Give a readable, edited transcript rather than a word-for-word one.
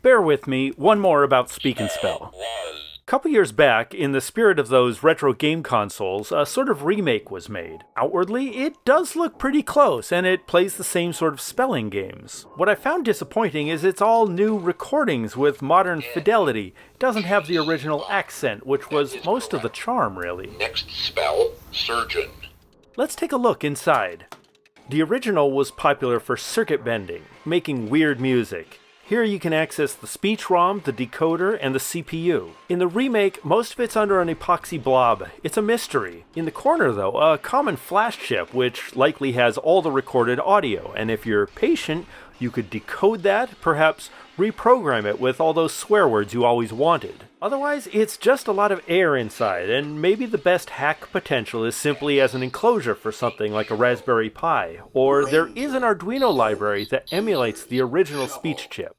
Bear with me, one more about Speak and Spell. A couple years back, in the spirit of those retro game consoles, a sort of remake was made. Outwardly, it does look pretty close, and it plays the same sort of spelling games. What I found disappointing is it's all new recordings with modern fidelity. It doesn't have the original accent, which was most of the charm, really. Next spell, surgeon. Let's take a look inside. The original was popular for circuit bending, making weird music. Here you can access the speech ROM, the decoder, and the CPU. In the remake, most of it's under an epoxy blob. It's a mystery. In the corner, though, a common flash chip, which likely has all the recorded audio, and if you're patient, you could decode that, perhaps reprogram it with all those swear words you always wanted. Otherwise, it's just a lot of air inside, and maybe the best hack potential is simply as an enclosure for something like a Raspberry Pi, or there is an Arduino library that emulates the original speech chip.